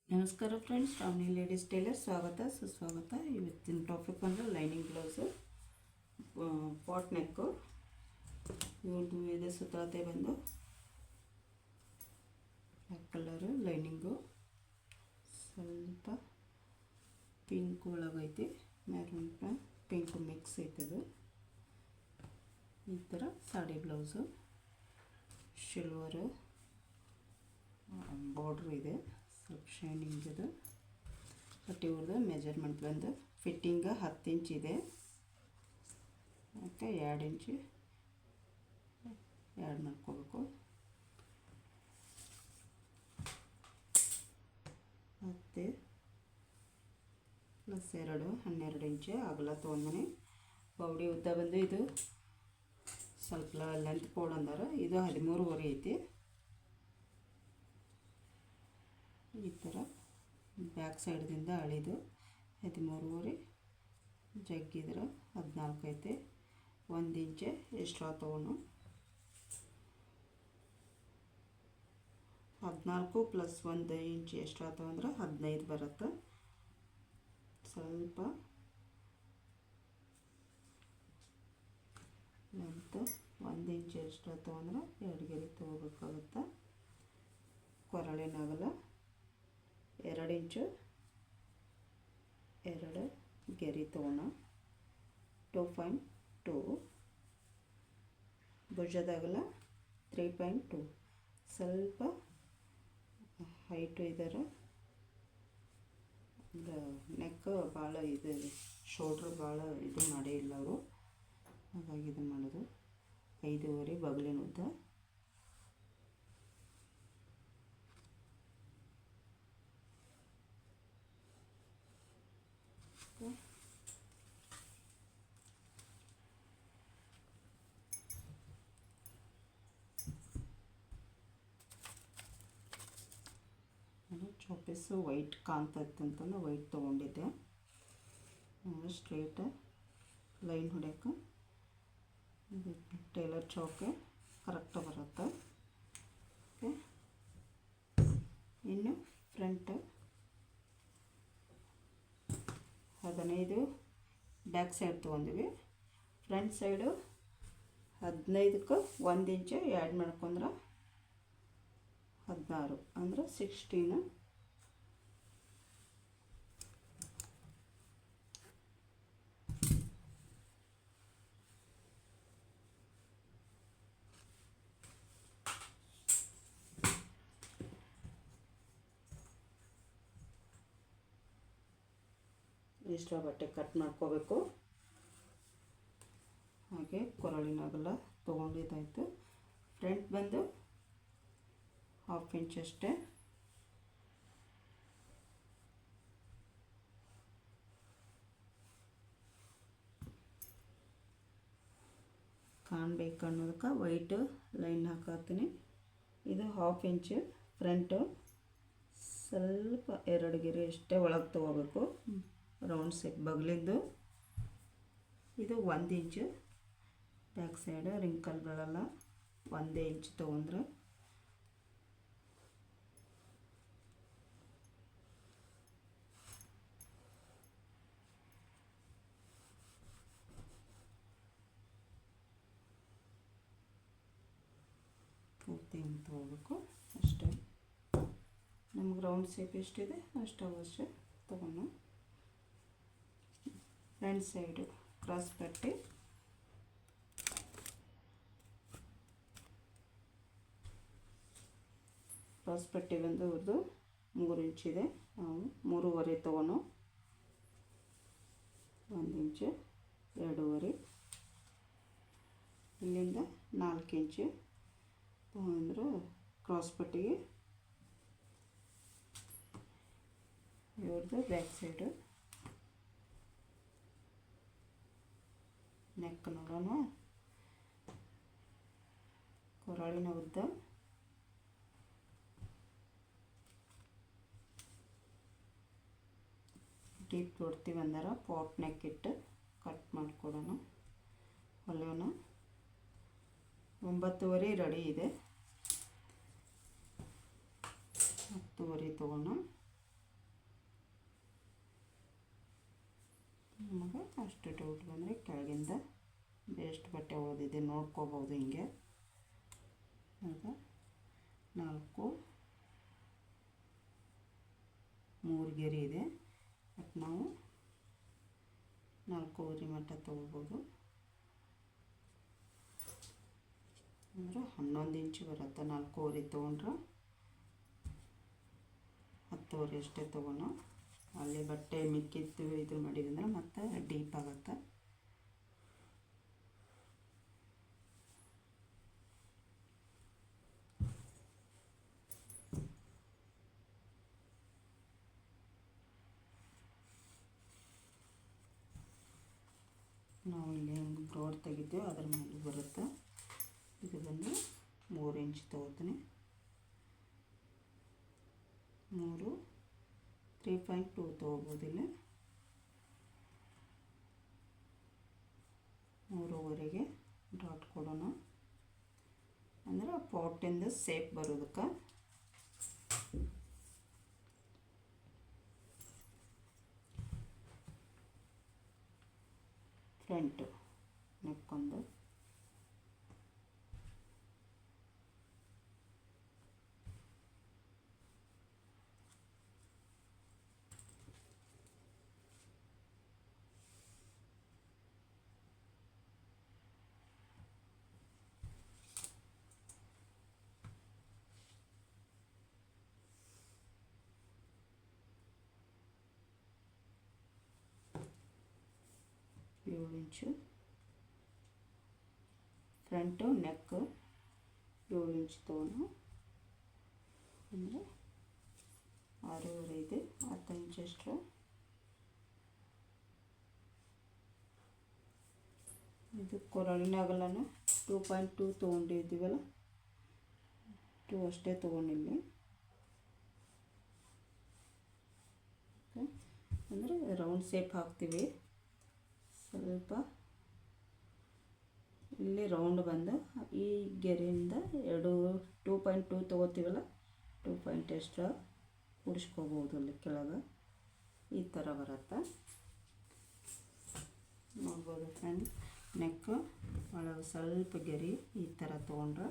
ನಮಸ್ಕಾರ friends, Shravani ladies tailor ಸ್ವಾಗತ ಸುಸ್ವಾಗತ. ಇವತ್ತಿನ ಟಾಪಿಕ್ ಅಂದರೆ ಲೈನಿಂಗ್ ಬ್ಲೌಸು, ಪಾಟ್ ನೆಕ್ಕು. ಇವ್ರದ್ದು ಇದೆ ಸುತ್ತಳತೆ ಬಂದು ಬ್ಲ್ಯಾಕ್ ಕಲರು, ಲೈನಿಂಗು ಸ್ವಲ್ಪ ಪಿಂಕ್ ಒಳಗೈತಿ, ಮೆರೂನ್ ಪಿಂಕ್ ಮಿಕ್ಸ್ ಐತದು. ಈ ಥರ ಸಾಡಿ ಬ್ಲೌಸು, ಸಿಲ್ವರು ಬಾರ್ಡ್ರ್ ಇದೆ, ಸ್ವಲ್ಪ ಶೈನಿಂಗ್ ಇದೆ. ಬಟ್ ಇವ್ರದ್ದು ಮೆಜರ್ಮೆಂಟ್ ಬಂದು ಫಿಟ್ಟಿಂಗ್ 10 ಇಂಚ್ ಇದೆ, ಮತ್ತು 2 ಇಂಚ್ ಆ್ಯಡ್ ಮಾಡ್ಕೋಬೇಕು. ಮತ್ತು ಪ್ಲಸ್ 12 ಇಂಚ್ ಅಗಲ ತೊಗೊಂಡಿನಿ. ಬೌಡಿ ಉದ್ದ ಬಂದು ಇದು ಸ್ವಲ್ಪ ಲೆಂತ್ ಕೋಡ್ ಅಂದಾರ, ಇದು 13.5 ಐತಿ. ಈ ಥರ ಬ್ಯಾಕ್ ಸೈಡ್ದಿಂದ ಅಳಿದು 13.5, ಜಗ್ಗಿದ್ರೆ 14 ಐತೆ. 1 ಇಂಚ್ ಎಕ್ಸ್ಟ್ರಾ ತೊಗೊಂಡು 14 ಪ್ಲಸ್ 1 ಇಂಚ್ ಎಕ್ಸ್ಟ್ರಾ ತೊಗೊಂಡ್ರೆ 15 ಬರುತ್ತೆ. ಸ್ವಲ್ಪ ಲೆಂತ್ 1 ಇಂಚ್ ಎಕ್ಸ್ಟ್ರಾ ತೊಗೊಂಡ್ರೆ 2 ಗೆರೆ ತೊಗೋಬೇಕಾಗುತ್ತೆ. ಕೊರಳಿನ ಅಗಲ 2 ಇಂಚು 2 ಗೆರೆ ತೊಗೋಣ. 2.2 ಭುಜದಾಗಲ 3.2. ಸ್ವಲ್ಪ ಹೈಟು ಇದ್ದಾರೆ, ನೆಕ್ ಭಾಳ ಇದು ಶೋಲ್ಡ್ರ್ ಭಾಳ ಇದು ಮಾಡೇ ಇಲ್ಲ ಅವರು, ಹಾಗಾಗಿ ಇದು ಮಾಡೋದು. 5.5 ಬಗಲಿನ ಉದ್ದ. ಚಾಪೀಸು ವೈಟ್ ಕಾಣ್ತೈತೆ ಅಂತಂದು ವೈಟ್ ತೊಗೊಂಡಿದ್ದೆ. ಸ್ಟ್ರೈಟ್ ಲೈನ್ ಹೊಡ್ಯೋಕೆ ಇದು ಟೇಲರ್ ಚೌಕೆ ಕರೆಕ್ಟ್ ಬರುತ್ತೆ. ಓಕೆ, ಇನ್ನು ಫ್ರಂಟ್ 15 ಬ್ಯಾಕ್ ಸೈಡ್ ತೊಗೊಂಡಿವಿ. ಫ್ರಂಟ್ ಸೈಡು 15ಕ್ಕೆ 1 ಇಂಚು ಆ್ಯಡ್ ಮಾಡ್ಕೊಂಡ್ರೆ 16 ಅಂದರೆ 16. ಎಕ್ಸ್ಟ್ರಾ ಬಟ್ಟೆ ಕಟ್ ಮಾಡ್ಕೋಬೇಕು. ಹಾಗೆ ಕೊರಳಿನ ಅಗಲ ತೊಗೊಂಡಿದ್ದಾಯಿತು. ಫ್ರಂಟ್ ಬಂದು 1/2 ಇಂಚ್ ಅಷ್ಟೇ. ಕಾಣಬೇಕು ಅನ್ನೋದಕ್ಕೆ ವೈಟ್ ಲೈನ್ ಹಾಕತ್ತೀನಿ. ಇದು 1/2 ಇಂಚು ಫ್ರಂಟು, ಸ್ವಲ್ಪ 2 ಗೆರೆ ಅಷ್ಟೇ ಒಳಗೆ ತೊಗೋಬೇಕು, ರೌಂಡ್ ಶೇಪ್ ಬಗಲಿಂದು. ಇದು 1 ಇಂಚು ಬ್ಯಾಕ್ ಸೈಡ್ ರಿಂಕಲ್ ಬೀಳಲ್ಲ, 1 ಇಂಚ್ ತೊಗೊಂಡ್ರೆ. ಪೂರ್ತಿ ಹಿಂಗೆ ತೊಗೋಬೇಕು ಅಷ್ಟೇ. ನಮ್ಗೆ ರೌಂಡ್ ಶೇಪ್ ಎಷ್ಟಿದೆ ಅಷ್ಟು ಅವಶ್ಯ ತೊಗೊಂಡು. ಫ್ರಂಟ್ ಸೈಡು ಕ್ರಾಸ್ ಪಟ್ಟಿ, ಕ್ರಾಸ್ ಪಟ್ಟಿ ಬಂದು ಇವ್ರದ್ದು 3 ಇಂಚಿದೆ. ನಾವು 3.5 ತೊಗೊಂಡು 1 ಇಂಚು 2.5, ಇಲ್ಲಿಂದ 4 ಇಂಚು ತೊಗೊಂಡ್ರೆ ಕ್ರಾಸ್ ಪಟ್ಟಿಗೆ. ಇವ್ರದ್ದು ಬ್ಯಾಕ್ ಸೈಡು ನೆಕ್ ನೋಡೋಣ. ಕೊರಳಿನ ಉದ್ದ ಡೀಪ್ ಕೊಡ್ತೀವಿ ಅಂದ್ರೆ ಪಾಟ್ ನೆಕ್ ಇಟ್ಟು ಕಟ್ ಮಾಡಿಕೊಡೋಣ. ಹೊಲಿಯೋಣ. 9.5 ರೆಡಿ ಇದೆ. 10.5 ತೊಗೋಣ. ನಮಗೆ ಅಷ್ಟು ಡೌಟ್ ಬಂದರೆ ಕೆಳಗಿಂದ ಎಷ್ಟು ಬಟ್ಟೆ ಉಳಿದಿದೆ ನೋಡ್ಕೋಬೋದು. ಹಿಂಗೆ ಆಗ 3 ಗೆರೆ ಇದೆ, ಬಟ್ ನಾವು 4 ಮಟ್ಟ ತೊಗೋಬೋದು. ಅಂದರೆ 11 ಇಂಚು ಬರುತ್ತೆ. 4 ತೊಗೊಂಡ್ರೆ 10 ಅಷ್ಟೇ ತೊಗೋಣ. ಅಲ್ಲಿ ಬಟ್ಟೆ ಮಿಕ್ಕಿದ್ದು ಇದು ಮಾಡಿದ್ರೆ ಮತ್ತೆ ಡೀಪ್ ಆಗುತ್ತೆ. ನಾವು ಇಲ್ಲಿ ಬ್ರಾಡ್ ತೆಗಿತೀವಿ, ಅದ್ರ ಮೇಲೆ ಬರುತ್ತೆ. ಇದು ಬಂದು 3 ಇಂಚ್ ತೊಗೋತೀನಿ. 3.2 ತೊಗೋಬೋದು. ಇಲ್ಲಿ 3.5ಗೆ ಡಾಟ್ ಕೊಡೋಣ. ಅಂದರೆ ಪಾಟಿಂದ ಸೇಪ್ ಬರೋದಕ್ಕೆ. ಫ್ರಂಟು ನೆಕ್ಕೊಂದು ಇಂಚು ಫ್ರಂಟು ನೆಕ್ 7 ಇಂಚ್ ತೊಗೊಂಡು ಅಂದರೆ 6.5 ಇದೆ. 10 ಇಂಚ್ ಅಷ್ಟು ಇದು ಕೊರಳಿನ ಅಗಲನ 2.2 ತೊಗೊಂಡಿದ್ದೀವಲ್ಲ, 2 ಅಷ್ಟೇ ತೊಗೊಂಡಿಲ್ಲಿ. ಅಂದರೆ ರೌಂಡ್ ಶೇಪ್ ಹಾಕ್ತೀವಿ. ಸ್ವಲ್ಪ ಇಲ್ಲಿ ರೌಂಡ್ ಬಂದು ಈ ಗೆರೆಯಿಂದ 2.2 ತೊಗೋತೀವಲ್ಲ, 2 ಪಾಯಿಂಟ್ ಎಕ್ಸ್ಟ್ರಾ ಉಡಿಸ್ಕೋಬೋದು. ಅಲ್ಲಿ ಕೆಳಗೆ ಈ ಥರ ಬರುತ್ತೆ, ನೋಡ್ಬೋದು ಫ್ರೆಂಡ್. ನೆಕ್ ಒಳಗೆ ಸ್ವಲ್ಪ ಗೆರೆ ಈ ಥರ ತೊಗೊಂಡ್ರೆ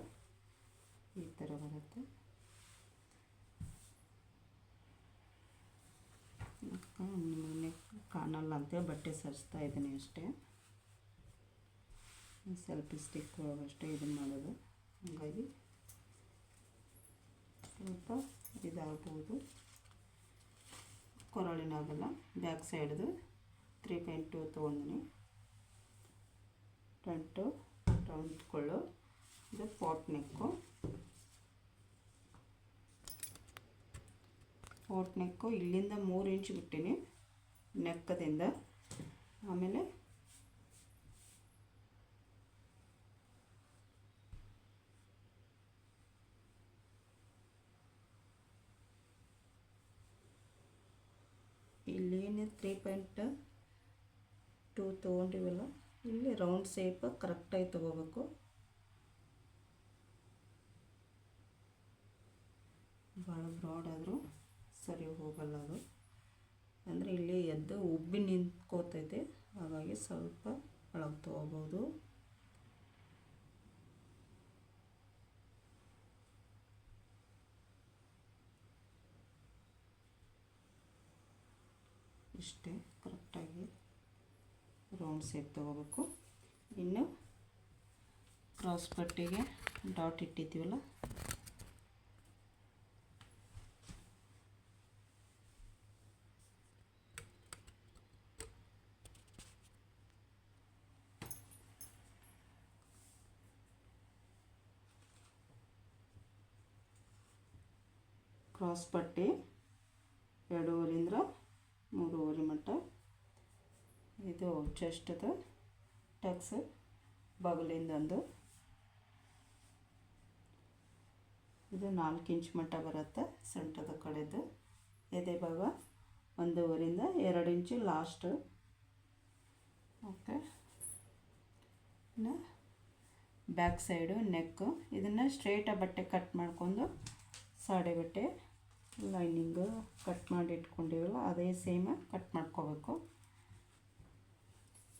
ಈ ಥರ ಬರುತ್ತೆ. ನೆಕ್ ಕಾಣಲ್ಲ ಅಂತೇಳಿ ಬಟ್ಟೆ ಸರಿಸ್ತಾ ಇದ್ದೀನಿ ಅಷ್ಟೇ. ಸೆಲ್ಫಿ ಸ್ಟಿಕ್ ಒಳಗಷ್ಟೇ ಇದನ್ನು ಮಾಡೋದು, ಹಾಗಾಗಿ ಸ್ವಲ್ಪ ಇದಾಗ್ಬೋದು. ಕೊರಳಿನಾಗಲ್ಲ ಬ್ಯಾಕ್ ಸೈಡ್ದು 3.2 ತೊಗೊಂಡಿನಿ. ಫ್ರಂಟು ರೌಂಡ್ಕೊಳ್ಳು. ಇದು ಪಾಟ್ ನೆಕ್ಕು. ಪಾಟ್ ನೆಕ್ಕು ಇಲ್ಲಿಂದ 3 ಇಂಚ್ ಬಿಟ್ಟಿನಿ ನೆಕ್ಕದಿಂದ. ಆಮೇಲೆ ಇಲ್ಲೇನು 3.2 ತೊಗೊಂಡಿವಲ್ಲ, ಇಲ್ಲಿ ರೌಂಡ್ ಶೇಪ್ ಕರೆಕ್ಟಾಗಿ ತೊಗೋಬೇಕು. ಭಾಳ ಬ್ರಾಡ್ ಆದರೂ ಸರಿ ಹೋಗಲ್ಲ ಅದು. ಅಂದರೆ ಇಲ್ಲಿ ಎದ್ದು ಉಬ್ಬಿ ನಿಂತ್ಕೋತೈತೆ, ಹಾಗಾಗಿ ಸ್ವಲ್ಪ ಒಳಗೆ ತೊಗೋಬೋದು. ಇಷ್ಟೇ ಕರೆಕ್ಟಾಗಿ ರೌಂಡ್ ಶೇಪ್ ತೊಗೋಬೇಕು. ಇನ್ನು ಕ್ರಾಸ್ ಪಟ್ಟಿಗೆ ಡಾಟ್ ಇಟ್ಟಿದ್ದೀವಲ್ಲ, ಕ್ರಾಸ್ ಪಟ್ಟಿ 2.5ರಿಂದ 3.5 ಮಟ್ಟ. ಇದು ಚೆಸ್ಟ್ದು ಟಕ್ಸ್ ಬಗಲಿಂದೊಂದು, ಇದು 4 ಇಂಚ್ ಮಟ್ಟ ಬರುತ್ತೆ. ಸೊಂಟದ ಕಡೆದು ಎದೆ ಭಾಗ 1.5ರಿಂದ 2 ಇಂಚು ಲಾಸ್ಟ್. ಓಕೆ, ಇನ್ನು ಬ್ಯಾಕ್ ಸೈಡು ನೆಕ್ಕು. ಇದನ್ನು ಸ್ಟ್ರೇಟಾಗಿ ಬಟ್ಟೆ ಕಟ್ ಮಾಡ್ಕೊಂಡು ಸಾಡೆ ಬಟ್ಟೆ ಲೈನಿಂಗು ಕಟ್ ಮಾಡಿ ಇಟ್ಕೊಂಡಿವಲ್ಲ, ಅದೇ ಸೇಮ್ ಕಟ್ ಮಾಡ್ಕೋಬೇಕು.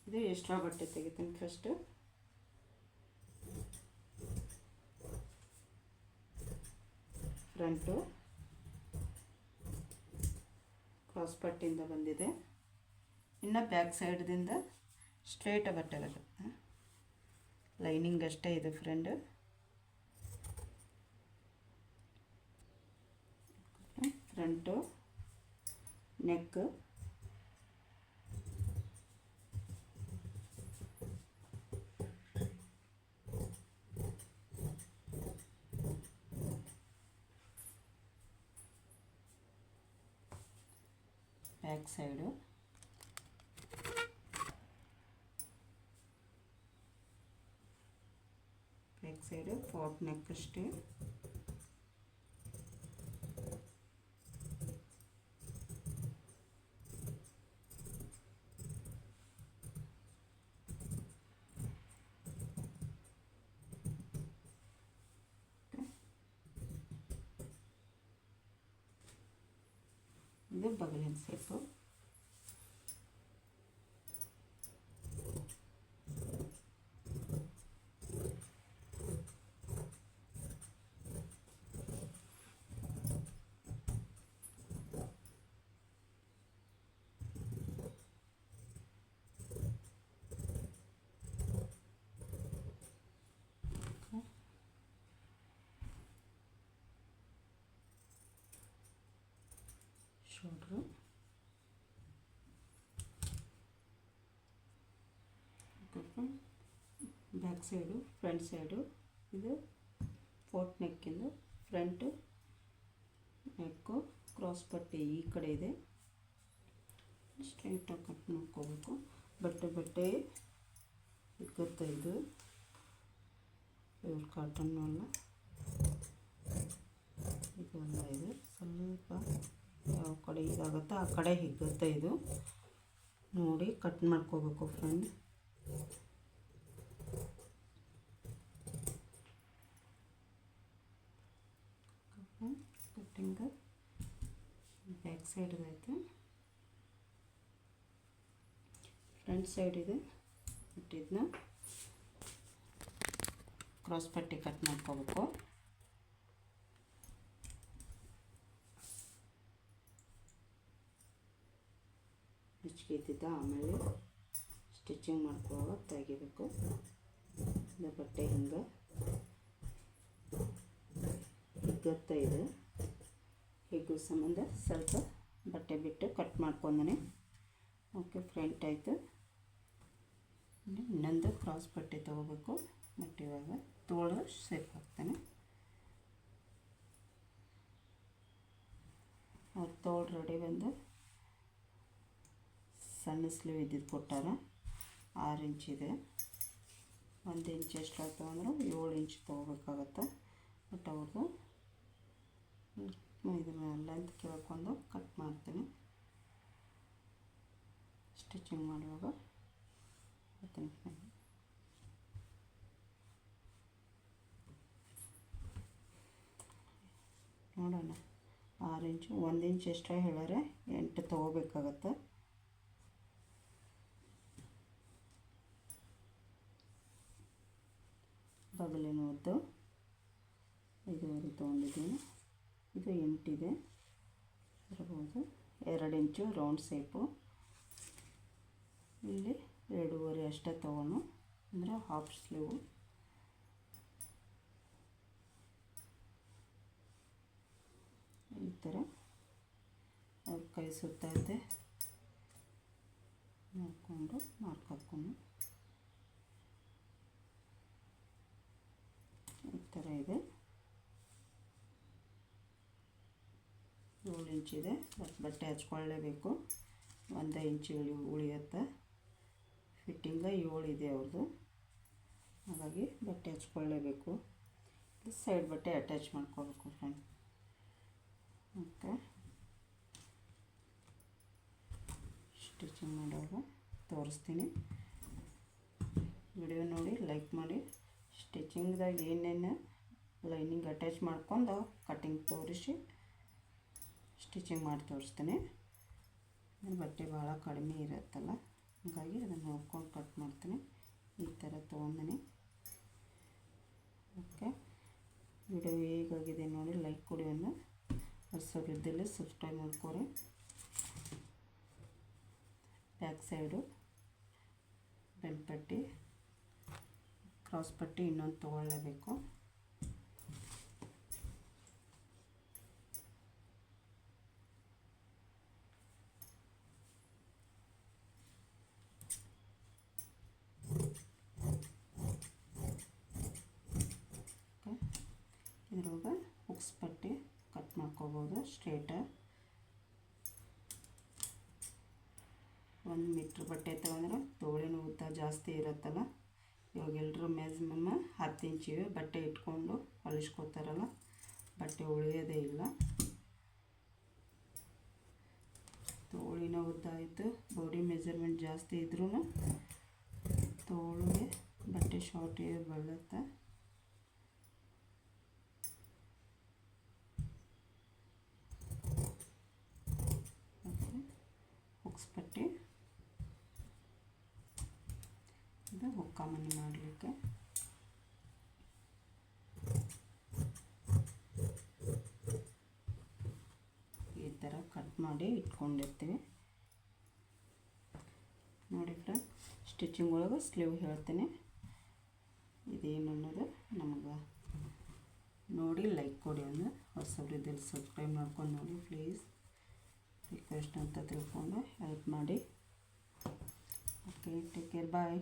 ಇದು ಎಕ್ಸ್ಟ್ರಾ ಬಟ್ಟೆ ತೆಗಿತೀನಿ ಫಸ್ಟು. ಫ್ರಂಟು ಕ್ರಾಸ್ ಪಟ್ಟಿಯಿಂದ ಬಂದಿದೆ. ಇನ್ನು ಬ್ಯಾಕ್ ಸೈಡ್ದಿಂದ ಸ್ಟ್ರೇಟ್ ಬಟ್ಟೆ ಬರುತ್ತೆ. ಲೈನಿಂಗ್ ಅಷ್ಟೇ ಇದೆ friend. Front neck, back side, back side fort neck ಅಷ್ಟೇ. ಇದು ಬಗಲಿನ shape. Shoulder, back side, front side. ಇದು ಫೋರ್ಟ್ ನೆಕ್ಕಿಂದು ಫ್ರಂಟು ನೆಕ್ಕು, ಕ್ರಾಸ್ ಪಟ್ಟಿ ಈ ಕಡೆ ಇದೆ. ಸ್ಟ್ರೈಟಾಗಿ ಕಟ್ ಮಾಡ್ಕೋಬೇಕು. ಬಟ್ಟೆ ಸಿಕ್ಕುತ್ತೆ. ಇದು ಪ್ಯೂರ್ ಕಾಟನ್ ಅಲ್ಲ, ಇದೆಲ್ಲ ಇದೆ. ಸ್ವಲ್ಪ ಯಾವ ಕಡೆ ಇದಾಗುತ್ತೆ ಆ ಕಡೆ ಹಿಗ್ಗುತ್ತೆ. ಇದು ನೋಡಿ ಕಟ್ ಮಾಡ್ಕೋಬೇಕು ಫ್ರೆಂಡ್. ಕಟ್ಟಿಂಗ್ ಬ್ಯಾಕ್ ಸೈಡ್ ಐತೆ, ಫ್ರಂಟ್ ಸೈಡ್ ಇದೆ. ಇದನ್ನ ಕ್ರಾಸ್ ಪಟ್ಟಿ ಕಟ್ ಮಾಡ್ಕೋಬೇಕು. ಹೆಚ್ಚಿಗೆ ಆಮೇಲೆ ಸ್ಟಿಚಿಂಗ್ ಮಾಡ್ಕೊಳ್ಳುವಾಗ ತೆಗಿಬೇಕು. ಇದು ಬಟ್ಟೆ ಹಿಂಗೆ ಹಿಗ್ಗುತ್ತಾ ಇದೆ. ಹಿಗ್ಗೋ ಸಂಬಂಧ ಸ್ವಲ್ಪ ಬಟ್ಟೆ ಬಿಟ್ಟು ಕಟ್ ಮಾಡ್ಕೊಂಡೇ. ಓಕೆ, ಫ್ರಂಟ್ ಆಯಿತು. ಇನ್ನೊಂದು ಕ್ರಾಸ್ ಪಟ್ಟಿ ತೊಗೋಬೇಕು. ಮತ್ತು ಇವಾಗ ತೋಳು ಶೇಪ್ ಹಾಕ್ತಾನೆ. ಅವ್ರ ತೋಳು ರೆಡಿ ಬಂದು ಸಣ್ಣ ಸ್ಲೀವ್ ಇದ್ದಿದ್ದು ಕೊಟ್ಟಾರ. 6 ಇಂಚ್ ಇದೆ. 1 ಇಂಚ್ ಎಕ್ಸ್ಟ್ರಾ ತೊಗೊಂಡ್ರೆ 7 ಇಂಚ್ ತೊಗೋಬೇಕಾಗತ್ತೆ. ಬಟ್ ಅವ್ರದ್ದು ಇದನ್ನ ಲೆಂತ್ ಕೇಳ್ಕೊಂಡು ಕಟ್ ಮಾಡ್ತೀನಿ. ಸ್ಟಿಚಿಂಗ್ ಮಾಡುವಾಗ ನೋಡೋಣ. 6 ಇಂಚು, 1 ಇಂಚ್ ಎಕ್ಸ್ಟ್ರಾ ಹೇಳಿದ್ರೆ 8 ತೊಗೋಬೇಕಾಗತ್ತೆ. ಬಗಲಿನ ಉದ್ದು 5.5 ತೊಗೊಂಡಿದ್ದೀನಿ. ಇದು 8 ಇದೆ ಇರ್ಬೋದು. 2 ಇಂಚು ರೌಂಡ್ ಶೇಪು. ಇಲ್ಲಿ 2.5 ಅಷ್ಟೇ ತೊಗೊಳ್ಳೋಣ, ಅಂದರೆ ಹಾಫ್ ಸ್ಲೀವು. ಈ ಥರ ಅವ್ರ ಕೈ ಸುತ್ತೈತೆ ನೋಡಿಕೊಂಡು ಮಾರ್ಕ್ ಹಾಕ್ಕೊಂಡು ಈ ಥರ ಇದೆ. 7 ಇಂಚ್ ಇದೆ. ಬಟ್ಟೆ ಹಚ್ಕೊಳ್ಳೇಬೇಕು. 1 ಇಂಚ್ ಉಳಿಯುತ್ತೆ. ಫಿಟ್ಟಿಂಗ 7 ಇದೆ ಅವ್ರದ್ದು, ಹಾಗಾಗಿ ಬಟ್ಟೆ ಹಚ್ಕೊಳ್ಳೇಬೇಕು. ಸೈಡ್ ಬಟ್ಟೆ ಅಟ್ಯಾಚ್ ಮಾಡ್ಕೋಬೇಕು ಫ್ರೆಂಡ್. ಓಕೆ, ಸ್ಟಿಚಿಂಗ್ ಮಾಡುವಾಗ ತೋರಿಸ್ತೀನಿ. ವಿಡಿಯೋ ನೋಡಿ ಲೈಕ್ ಮಾಡಿ. ಸ್ಟಿಚಿಂಗ್ದಾಗ ಏನೇನು ಲೈನಿಂಗ್ ಅಟ್ಯಾಚ್ ಮಾಡ್ಕೊಂಡು ಕಟ್ಟಿಂಗ್ ತೋರಿಸಿ ಸ್ಟಿಚಿಂಗ್ ಮಾಡಿ ತೋರಿಸ್ತೀನಿ. ಬಟ್ಟೆ ಭಾಳ ಕಡಿಮೆ ಇರುತ್ತಲ್ಲ, ಹಾಗಾಗಿ ಅದನ್ನು ನೋಡ್ಕೊಂಡು ಕಟ್ ಮಾಡ್ತೀನಿ. ಈ ಥರ ತೊಗೊಂಡಿನಿ. ಓಕೆ, ವಿಡಿಯೋ ಹೇಗಾಗಿದೆ ನೋಡಿ ಲೈಕ್ ಕೊಡಿ, ಒಂದು ಹೊಸಬ್ರಿದ್ದಲ್ಲಿ ಸಬ್ಸ್ಕ್ರೈಬ್ ಮಾಡ್ಕೊರಿ. ಬ್ಯಾಕ್ ಸೈಡು ಬೆಂಡ್ ಪಟ್ಟಿ, ಕ್ರಾಸ್ ಪಟ್ಟಿ ಇನ್ನೊಂದು ತೊಗೊಳ್ಳೇಬೇಕು. ಇದ್ರೊಳಗೆ ಹುಕ್ಸ್ ಪಟ್ಟಿ ಕಟ್ ಮಾಡ್ಕೋಬೋದು ಸ್ಟ್ರೇಟ. 1 ಮೀಟ್ರ್ ಬಟ್ಟೆ ತೊಗೊಂಡ್ರೆ ತೋಳಿನ ಉದ್ದ ಜಾಸ್ತಿ ಇರುತ್ತಲ್ಲ. ಇವಾಗ ಎಲ್ಲರೂ ಮ್ಯಾಕ್ಸಿಮಮ್ 10 ಇಂಚಿವೆ ಬಟ್ಟೆ ಇಟ್ಕೊಂಡು ಹೊಲಿಸ್ಕೋತಾರಲ್ಲ, ಬಟ್ಟೆ ಉಳಿಯೋದೇ ಇಲ್ಲ. ತೋಳಿನ ಉದ್ದ ಆಯಿತು, ಬಾಡಿ ಮೆಜರ್ಮೆಂಟ್ ಜಾಸ್ತಿ ಇದ್ರೂ ತೋಳಿಗೆ ಬಟ್ಟೆ ಶಾರ್ಟ್ ಬೀಳುತ್ತೆ. ಹುಕ್ಸ್ ಪಟ್ಟಿ ಇದು ಹುಕ್ಕ ಮನೆ ಮಾಡಲಿಕ್ಕೆ. ಈ ಥರ ಕಟ್ ಮಾಡಿ ಇಟ್ಕೊಂಡಿರ್ತೀವಿ ನೋಡಿ ಫ್ರೆಂಡ್. ಸ್ಟಿಚಿಂಗ್ ಒಳಗೆ ಸ್ಲೀವ್ ಹೇಳ್ತೇನೆ, ಇದೇನು ಅನ್ನೋದು ನಮಗೆ ನೋಡಿ ಲೈಕ್ ಕೊಡಿ. ಒಂದು ಹೊಸಬ್ರಿದ್ದಲ್ಲಿ ಸಬ್ಸ್ಕ್ರೈಬ್ ಮಾಡ್ಕೊಂಡು ನೋಡಿ ಪ್ಲೀಸ್, ರಿಕ್ವೆಸ್ಟ್ ಅಂತ ತಿಳ್ಕೊಂಡು ಹೆಲ್ಪ್ ಮಾಡಿ. ಓಕೆ, ಟೇಕ್ ಕೇರ್, ಬಾಯ್.